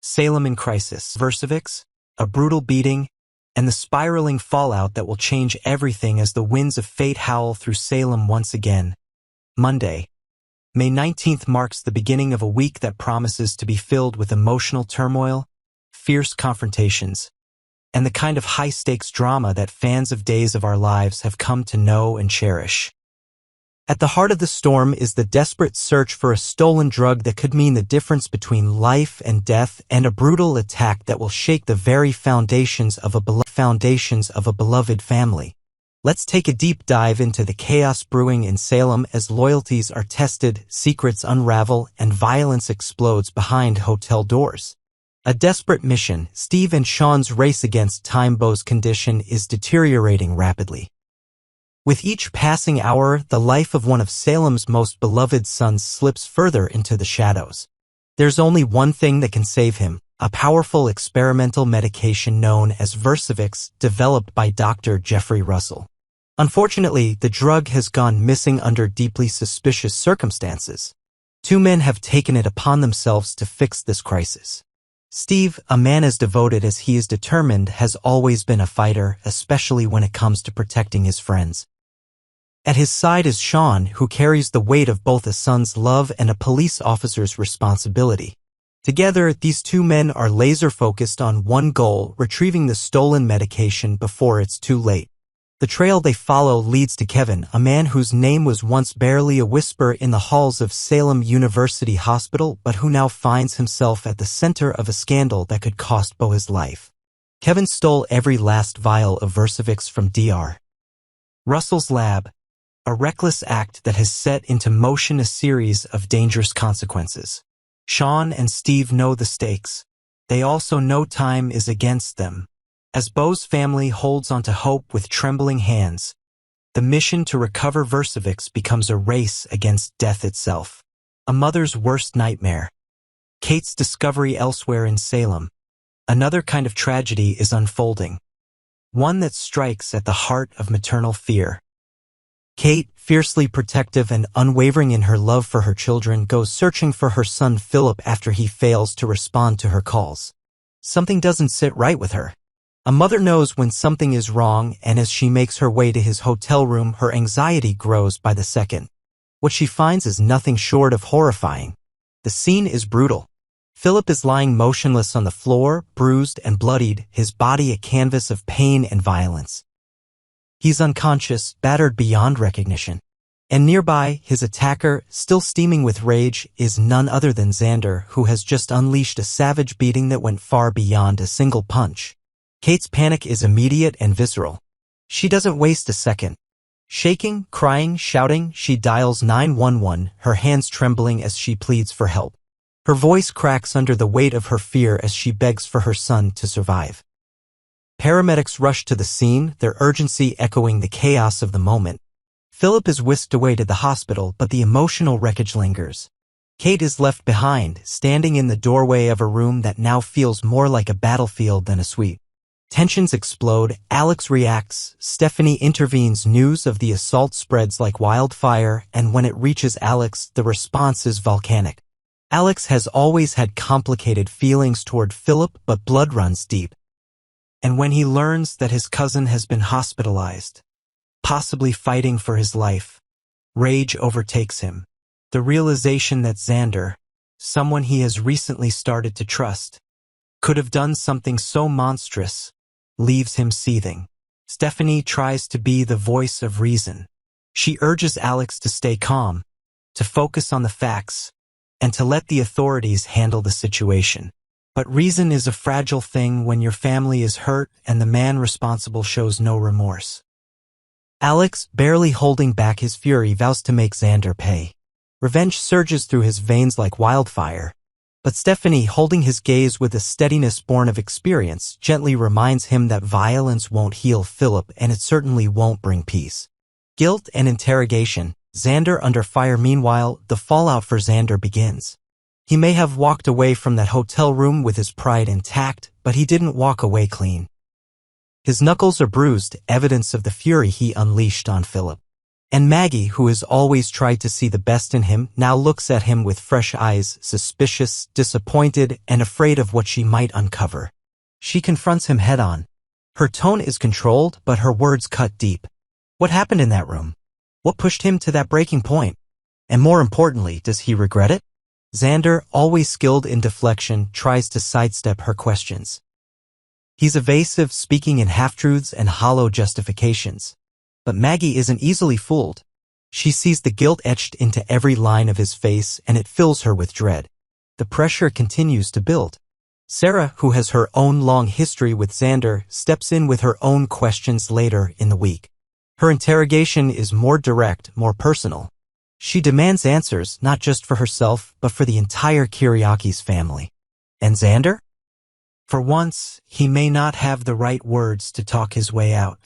Salem in crisis, Versix, a brutal beating, and the spiraling fallout that will change everything as the winds of fate howl through Salem once again. Monday, May 19th marks the beginning of a week that promises to be filled with emotional turmoil, fierce confrontations, and the kind of high-stakes drama that fans of Days of Our Lives have come to know and cherish. At the heart of the storm is the desperate search for a stolen drug that could mean the difference between life and death, and a brutal attack that will shake the very foundations of a beloved family. Let's take a deep dive into the chaos brewing in Salem as loyalties are tested, secrets unravel, and violence explodes behind hotel doors. A desperate mission, Steve and Sean's race against time. Bo's condition is deteriorating rapidly. With each passing hour, the life of one of Salem's most beloved sons slips further into the shadows. There's only one thing that can save him, a powerful experimental medication known as Versix, developed by Dr. Jeffrey Russell. Unfortunately, the drug has gone missing under deeply suspicious circumstances. Two men have taken it upon themselves to fix this crisis. Steve, a man as devoted as he is determined, has always been a fighter, especially when it comes to protecting his friends. At his side is Sean, who carries the weight of both a son's love and a police officer's responsibility. Together, these two men are laser-focused on one goal: retrieving the stolen medication before it's too late. The trail they follow leads to Kevin, a man whose name was once barely a whisper in the halls of Salem University Hospital, but who now finds himself at the center of a scandal that could cost Bo his life. Kevin stole every last vial of Versix from Dr. Russell's lab, a reckless act that has set into motion a series of dangerous consequences. Sean and Steve know the stakes. They also know time is against them. As Bo's family holds onto hope with trembling hands, the mission to recover Versix becomes a race against death itself. A mother's worst nightmare. Kate's discovery elsewhere in Salem. Another kind of tragedy is unfolding. One that strikes at the heart of maternal fear. Kate, fiercely protective and unwavering in her love for her children, goes searching for her son Philip after he fails to respond to her calls. Something doesn't sit right with her. A mother knows when something is wrong, and as she makes her way to his hotel room, her anxiety grows by the second. What she finds is nothing short of horrifying. The scene is brutal. Philip is lying motionless on the floor, bruised and bloodied, his body a canvas of pain and violence. He's unconscious, battered beyond recognition. And nearby, his attacker, still steaming with rage, is none other than Xander, who has just unleashed a savage beating that went far beyond a single punch. Kate's panic is immediate and visceral. She doesn't waste a second. Shaking, crying, shouting, she dials 911, her hands trembling as she pleads for help. Her voice cracks under the weight of her fear as she begs for her son to survive. Paramedics rush to the scene, their urgency echoing the chaos of the moment. Philip is whisked away to the hospital, but the emotional wreckage lingers. Kate is left behind, standing in the doorway of a room that now feels more like a battlefield than a suite. Tensions explode, Alex reacts, Stephanie intervenes, news of the assault spreads like wildfire, and when it reaches Alex, the response is volcanic. Alex has always had complicated feelings toward Philip, but blood runs deep. And when he learns that his cousin has been hospitalized, possibly fighting for his life, rage overtakes him. The realization that Xander, someone he has recently started to trust, could have done something so monstrous, leaves him seething. Stephanie tries to be the voice of reason. She urges Alex to stay calm, to focus on the facts, and to let the authorities handle the situation. But reason is a fragile thing when your family is hurt and the man responsible shows no remorse. Alex, barely holding back his fury, vows to make Xander pay. Revenge surges through his veins like wildfire. But Stephanie, holding his gaze with a steadiness born of experience, gently reminds him that violence won't heal Philip, and it certainly won't bring peace. Guilt and interrogation. Xander under fire. Meanwhile, the fallout for Xander begins. He may have walked away from that hotel room with his pride intact, but he didn't walk away clean. His knuckles are bruised, evidence of the fury he unleashed on Philip. And Maggie, who has always tried to see the best in him, now looks at him with fresh eyes, suspicious, disappointed, and afraid of what she might uncover. She confronts him head-on. Her tone is controlled, but her words cut deep. What happened in that room? What pushed him to that breaking point? And more importantly, does he regret it? Xander, always skilled in deflection, tries to sidestep her questions. He's evasive, speaking in half-truths and hollow justifications. But Maggie isn't easily fooled. She sees the guilt etched into every line of his face, and it fills her with dread. The pressure continues to build. Sarah, who has her own long history with Xander, steps in with her own questions later in the week. Her interrogation is more direct, more personal. She demands answers not just for herself, but for the entire Kyriakis family. And Xander? For once, he may not have the right words to talk his way out.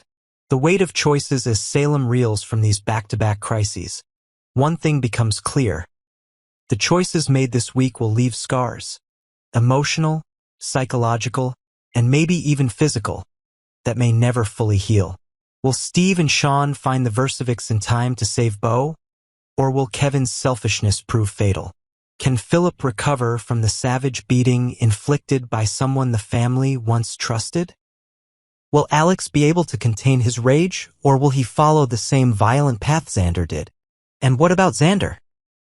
The weight of choices as Salem reels from these back-to-back crises. One thing becomes clear. The choices made this week will leave scars. Emotional, psychological, and maybe even physical, that may never fully heal. Will Steve and Sean find the Versix in time to save Beau? Or will Kevin's selfishness prove fatal? Can Philip recover from the savage beating inflicted by someone the family once trusted? Will Alex be able to contain his rage, or will he follow the same violent path Xander did? And what about Xander?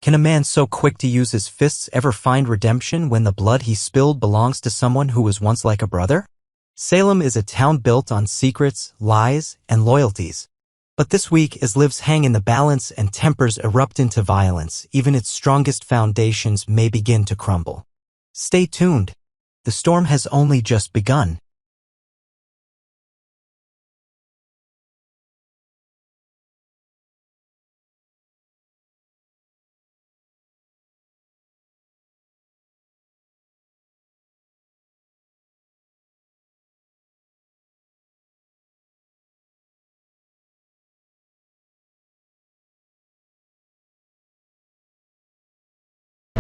Can a man so quick to use his fists ever find redemption when the blood he spilled belongs to someone who was once like a brother? Salem is a town built on secrets, lies, and loyalties. But this week, as lives hang in the balance and tempers erupt into violence, even its strongest foundations may begin to crumble. Stay tuned. The storm has only just begun.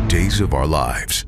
Days of Our Lives